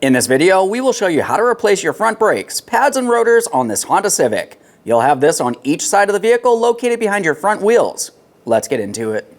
In this video, we will show you how to replace your front brakes, pads, and rotors on this Honda Civic. You'll have this on each side of the vehicle located behind your front wheels. Let's get into it.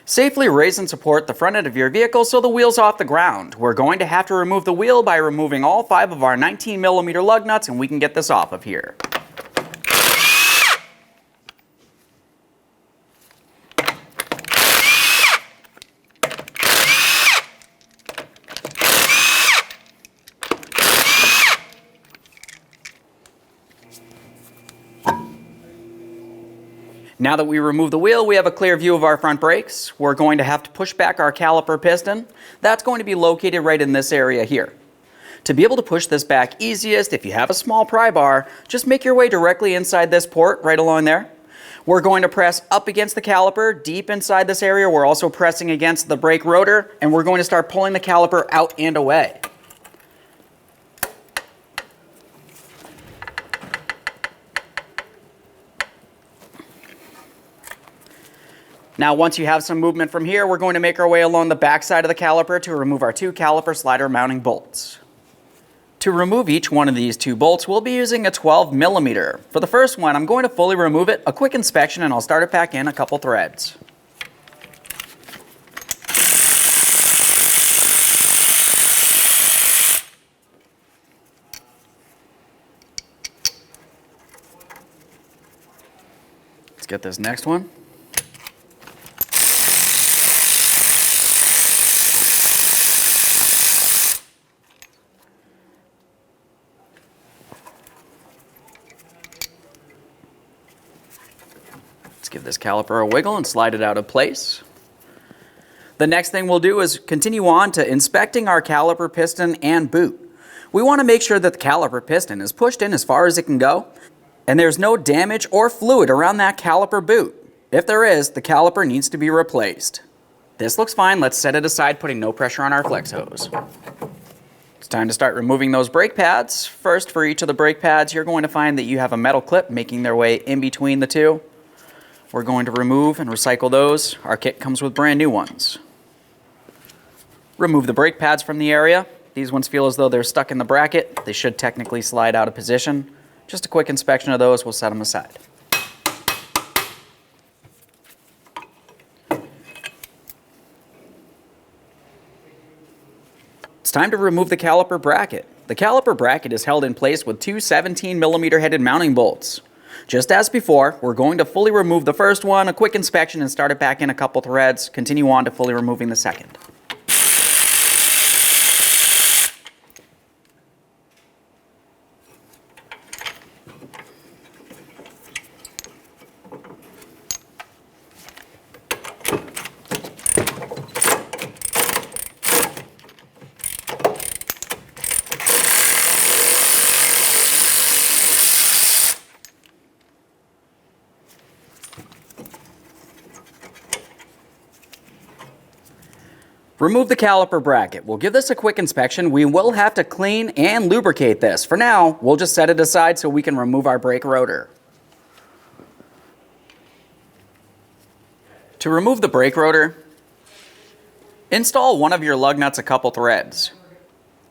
Safely raise and support the front end of your vehicle so the wheel's off the ground. We're going to have to remove the wheel by removing all 5 of our 19mm lug nuts, and we can get this off of here. Now that we remove the wheel, we have a clear view of our front brakes. We're going to have to push back our caliper piston. That's going to be located right in this area here. To be able to push this back easiest, if you have a small pry bar, just make your way directly inside this port right along there. We're going to press up against the caliper deep inside this area. We're also pressing against the brake rotor, and we're going to start pulling the caliper out and away. Now, once you have some movement from here, we're going to make our way along the back side of the caliper to remove our 2 caliper slider mounting bolts. To remove each one of these 2 bolts, we'll be using a 12mm. For the first one, I'm going to fully remove it, a quick inspection, and I'll start it back in a couple threads. Let's get this next one. Let's give this caliper a wiggle and slide it out of place. The next thing we'll do is continue on to inspecting our caliper piston and boot. We want to make sure that the caliper piston is pushed in as far as it can go, and there's no damage or fluid around that caliper boot. If there is, the caliper needs to be replaced. This looks fine. Let's set it aside, putting no pressure on our flex hose. It's time to start removing those brake pads. First, for each of the brake pads, you're going to find that you have a metal clip making their way in between the 2. We're going to remove and recycle those. Our kit comes with brand new ones. Remove the brake pads from the area. These ones feel as though they're stuck in the bracket. They should technically slide out of position. Just a quick inspection of those, we'll set them aside. It's time to remove the caliper bracket. The caliper bracket is held in place with 2 17mm headed mounting bolts. Just as before, we're going to fully remove the first one, a quick inspection, and start it back in a couple threads. Continue on to fully removing the second. Remove the caliper bracket. We'll give this a quick inspection. We will have to clean and lubricate this. For now, we'll just set it aside so we can remove our brake rotor. To remove the brake rotor, install one of your lug nuts a couple threads.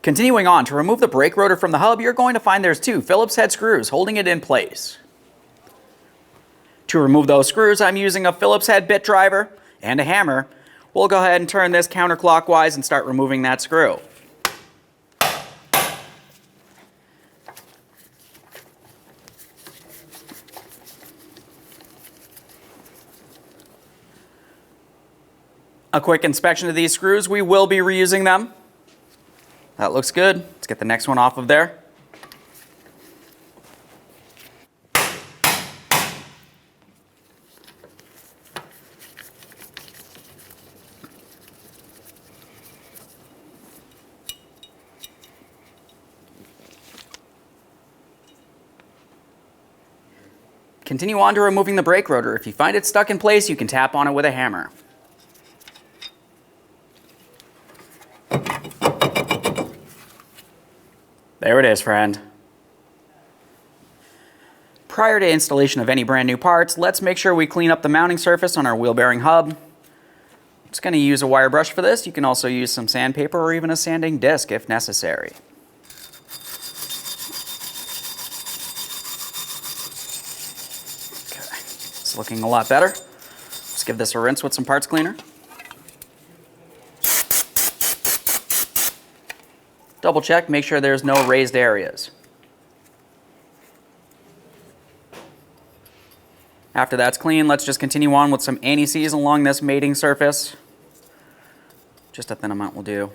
Continuing on, to remove the brake rotor from the hub, you're going to find there's 2 Phillips head screws holding it in place. To remove those screws, I'm using a Phillips head bit driver and a hammer. We'll go ahead and turn this counterclockwise and start removing that screw. A quick inspection of these screws, we will be reusing them. That looks good. Let's get the next one off of there. Continue on to removing the brake rotor. If you find it stuck in place, you can tap on it with a hammer. There it is, friend. Prior to installation of any brand new parts, let's make sure we clean up the mounting surface on our wheel bearing hub. Just going to use a wire brush for this. You can also use some sandpaper or even a sanding disc if necessary. Okay, it's looking a lot better. Let's give this a rinse with some parts cleaner. Double check, make sure there's no raised areas. After that's clean, let's just continue on with some anti-seize along this mating surface. Just a thin amount will do.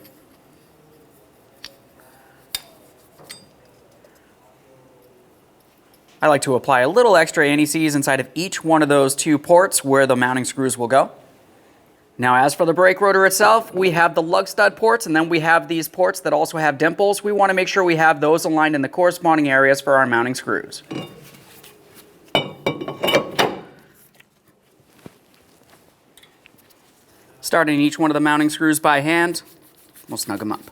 I like to apply a little extra anti-seize inside of each one of those 2 ports where the mounting screws will go. Now, as for the brake rotor itself, we have the lug stud ports, and then we have these ports that also have dimples. We want to make sure we have those aligned in the corresponding areas for our mounting screws. Starting each one of the mounting screws by hand, we'll snug them up.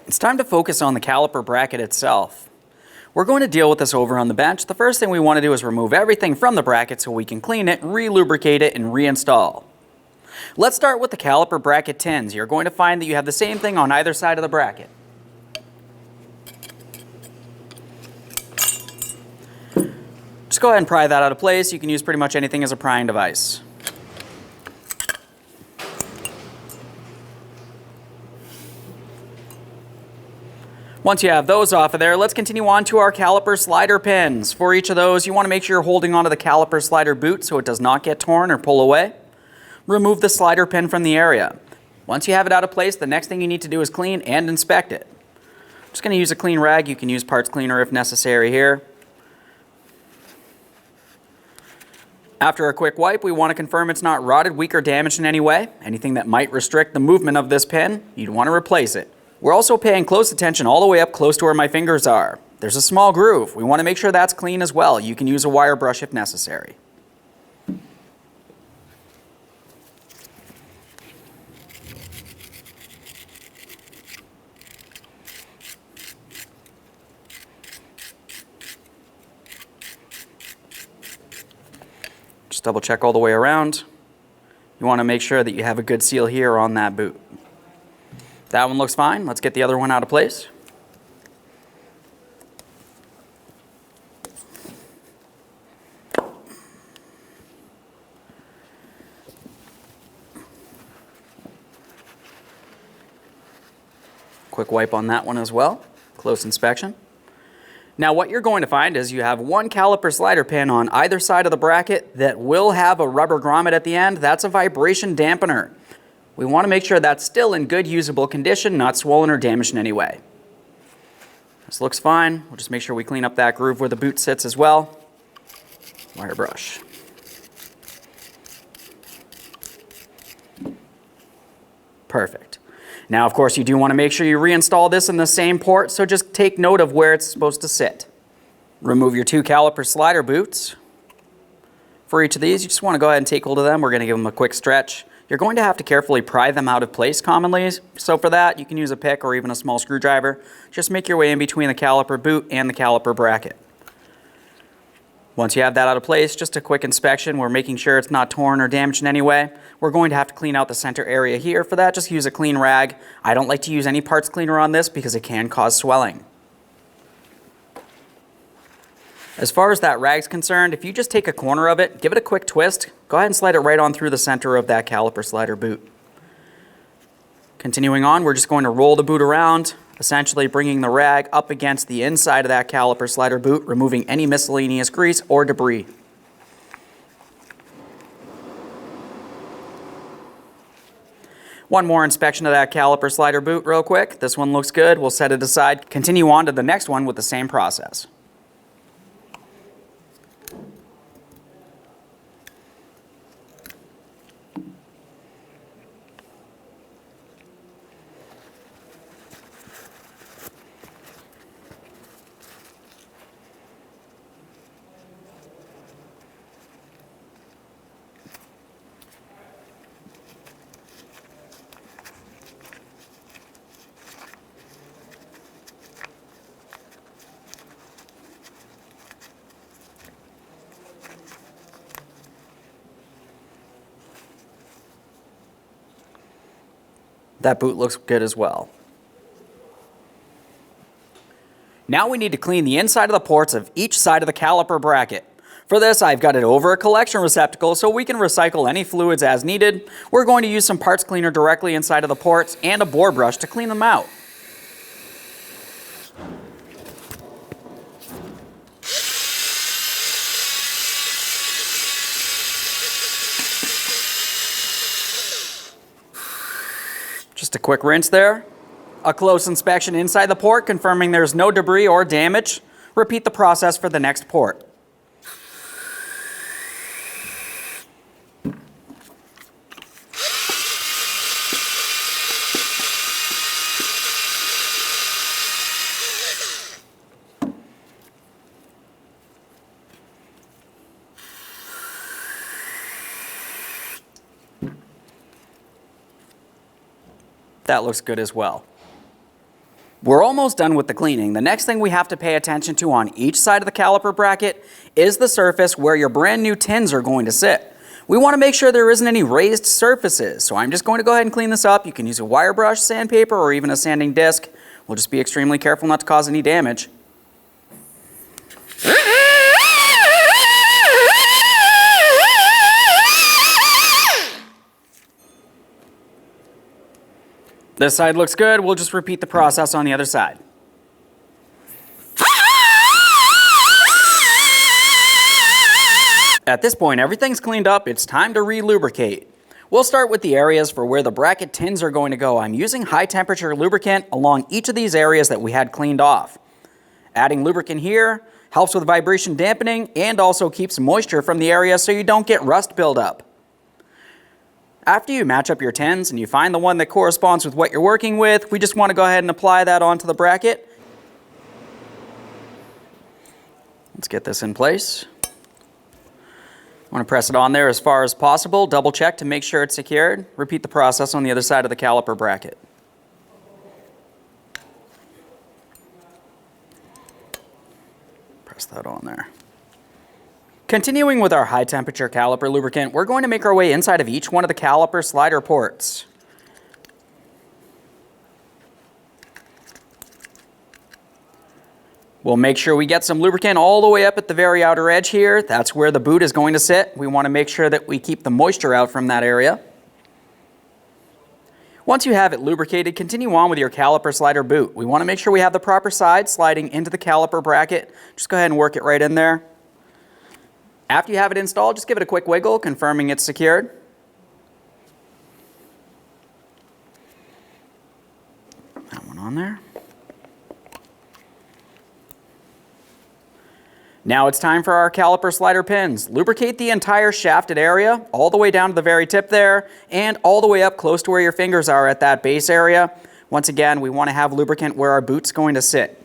It's time to focus on the caliper bracket itself. We're going to deal with this over on the bench. The first thing we want to do is remove everything from the bracket so we can clean it, re-lubricate it, and reinstall. Let's start with the caliper bracket tins. You're going to find that you have the same thing on either side of the bracket. Just go ahead and pry that out of place. You can use pretty much anything as a prying device. Once you have those off of there, let's continue on to our caliper slider pins. For each of those, you want to make sure you're holding onto the caliper slider boot so it does not get torn or pull away. Remove the slider pin from the area. Once you have it out of place, the next thing you need to do is clean and inspect it. I'm just going to use a clean rag. You can use parts cleaner if necessary here. After a quick wipe, we want to confirm it's not rotted, weak, or damaged in any way. Anything that might restrict the movement of this pin, you'd want to replace it. We're also paying close attention all the way up close to where my fingers are. There's a small groove. We want to make sure that's clean as well. You can use a wire brush if necessary. Just double check all the way around. You want to make sure that you have a good seal here on that boot. That one looks fine. Let's get the other one out of place. Quick wipe on that one as well. Close inspection. Now what you're going to find is you have one caliper slider pin on either side of the bracket that will have a rubber grommet at the end. That's a vibration dampener. We want to make sure that's still in good usable condition, not swollen or damaged in any way. This looks fine. We'll just make sure we clean up that groove where the boot sits as well. Wire brush. Perfect. Now, of course, you do want to make sure you reinstall this in the same port, so just take note of where it's supposed to sit. Remove your 2 caliper slider boots. For each of these, you just want to go ahead and take hold of them. We're going to give them a quick stretch. You're going to have to carefully pry them out of place commonly, so for that you can use a pick or even a small screwdriver. Just make your way in between the caliper boot and the caliper bracket. Once you have that out of place, just a quick inspection. We're making sure it's not torn or damaged in any way. We're going to have to clean out the center area here. For that, just use a clean rag. I don't like to use any parts cleaner on this because it can cause swelling. As far as that rag's concerned, if you just take a corner of it, give it a quick twist, go ahead and slide it right on through the center of that caliper slider boot. Continuing on, we're just going to roll the boot around, essentially bringing the rag up against the inside of that caliper slider boot, removing any miscellaneous grease or debris. One more inspection of that caliper slider boot real quick. This one looks good. We'll set it aside. Continue on to the next one with the same process. That boot looks good as well. Now we need to clean the inside of the ports of each side of the caliper bracket. For this, I've got it over a collection receptacle so we can recycle any fluids as needed. We're going to use some parts cleaner directly inside of the ports and a bore brush to clean them out. Just a quick rinse there. A close inspection inside the port, confirming there's no debris or damage. Repeat the process for the next port. That looks good as well. We're almost done with the cleaning. The next thing we have to pay attention to on each side of the caliper bracket is the surface where your brand new tins are going to sit. We want to make sure there isn't any raised surfaces, so I'm just going to go ahead and clean this up. You can use a wire brush, sandpaper, or even a sanding disc. We'll just be extremely careful not to cause any damage. This side looks good. We'll just repeat the process on the other side. At this point, everything's cleaned up. It's time to re-lubricate. We'll start with the areas for where the bracket tins are going to go. I'm using high temperature lubricant along each of these areas that we had cleaned off. Adding lubricant here helps with vibration dampening and also keeps moisture from the area so you don't get rust buildup. After you match up your tins and you find the one that corresponds with what you're working with, we just want to go ahead and apply that onto the bracket. Let's get this in place. I want to press it on there as far as possible. Double check to make sure it's secured. Repeat the process on the other side of the caliper bracket. Press that on there. Continuing with our high temperature caliper lubricant, we're going to make our way inside of each one of the caliper slider ports. We'll make sure we get some lubricant all the way up at the very outer edge here. That's where the boot is going to sit. We want to make sure that we keep the moisture out from that area. Once you have it lubricated, continue on with your caliper slider boot. We want to make sure we have the proper side sliding into the caliper bracket. Just go ahead and work it right in there. After you have it installed, just give it a quick wiggle, confirming it's secured. That one on there. Now it's time for our caliper slider pins. Lubricate the entire shafted area, all the way down to the very tip there, and all the way up close to where your fingers are at that base area. Once again, we want to have lubricant where our boot's going to sit.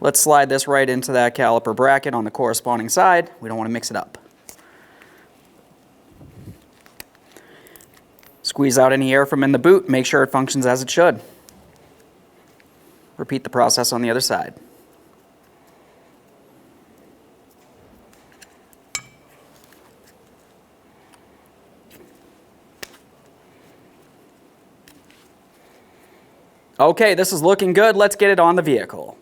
Let's slide this right into that caliper bracket on the corresponding side. We don't want to mix it up. Squeeze out any air from in the boot, make sure it functions as it should. Repeat the process on the other side. Okay, this is looking good. Let's get it on the vehicle.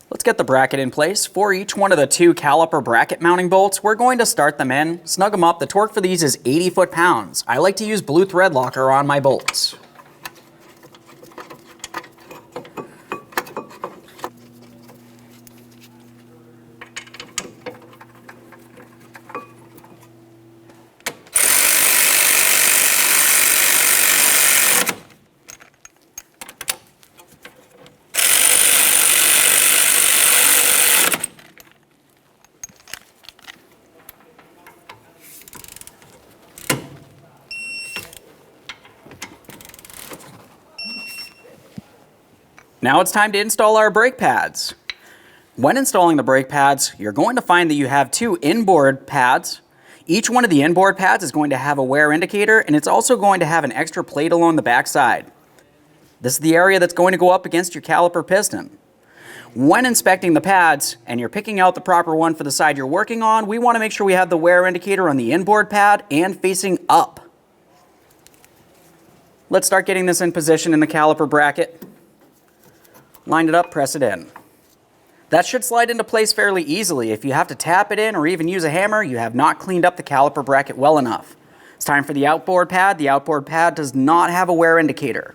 Let's get the bracket in place. For each one of the two caliper bracket mounting bolts, we're going to start them in, snug them up. The torque for these is 80 foot-pounds. I like to use blue thread locker on my bolts. Now it's time to install our brake pads. When installing the brake pads, you're going to find that you have two inboard pads. Each one of the inboard pads is going to have a wear indicator, and it's also going to have an extra plate along the back side. This is the area that's going to go up against your caliper piston. When inspecting the pads and you're picking out the proper one for the side you're working on, we want to make sure we have the wear indicator on the inboard pad and facing up. Let's start getting this in position in the caliper bracket. Line it up, press it in. That should slide into place fairly easily. If you have to tap it in or even use a hammer, you have not cleaned up the caliper bracket well enough. It's time for the outboard pad. The outboard pad does not have a wear indicator.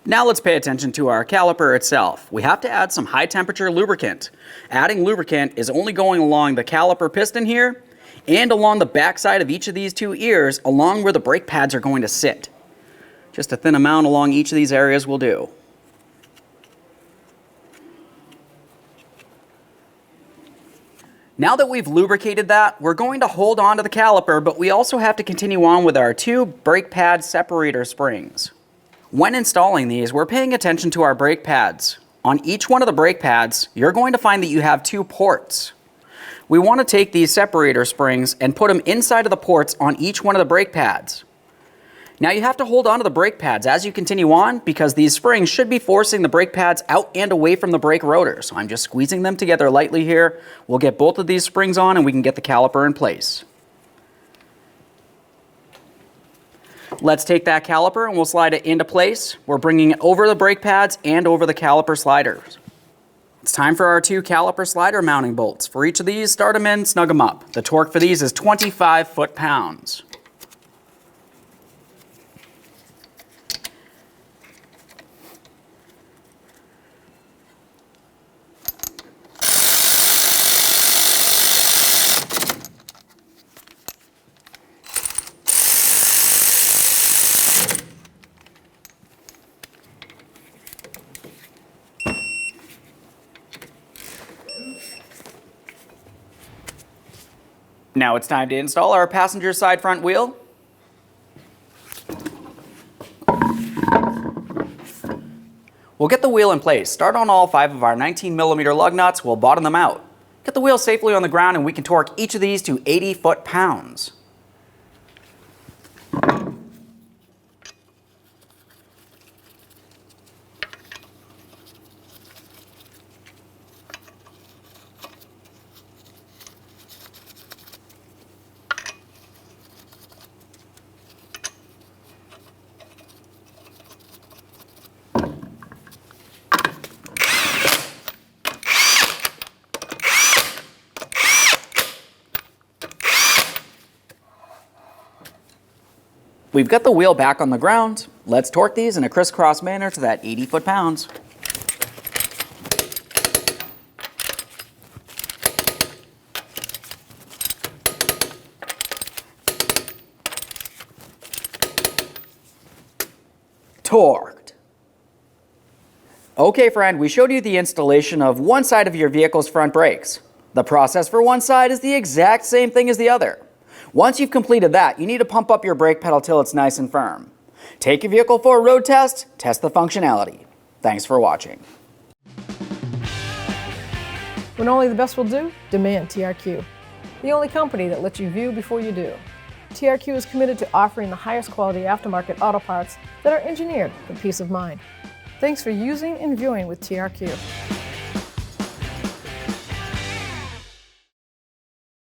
Now let's pay attention to our caliper itself. We have to add some high temperature lubricant. Adding lubricant is only going along the caliper piston here and along the back side of each of these two ears along where the brake pads are going to sit. Just a thin amount along each of these areas will do. Now that we've lubricated that, we're going to hold on to the caliper, but we also have to continue on with our two brake pad separator springs. When installing these, we're paying attention to our brake pads. On each one of the brake pads, you're going to find that you have two ports. We want to take these separator springs and put them inside of the ports on each one of the brake pads. Now you have to hold on to the brake pads as you continue on because these springs should be forcing the brake pads out and away from the brake rotor. So I'm just squeezing them together lightly here. We'll get both of these springs on and we can get the caliper in place. Let's take that caliper and we'll slide it into place. We're bringing it over the brake pads and over the caliper sliders. It's time for our two caliper slider mounting bolts. For each of these, start them in, snug them up. The torque for these is 25 foot-pounds. Now it's time to install our passenger side front wheel. We'll get the wheel in place. Start on all 5 of our 19mm lug nuts. We'll bottom them out. Get the wheel safely on the ground and we can torque each of these to 80 foot-pounds. We've got the wheel back on the ground. Let's torque these in a crisscross manner to that 80 foot-pounds. Torqued. Okay, friend, we showed you the installation of one side of your vehicle's front brakes. The process for one side is the exact same thing as the other. Once you've completed that, you need to pump up your brake pedal till it's nice and firm. Take your vehicle for a road test, test the functionality. Thanks for watching. When only the best will do, demand TRQ. The only company that lets you view before you do. TRQ is committed to offering the highest quality aftermarket auto parts that are engineered for peace of mind. Thanks for using and viewing with TRQ.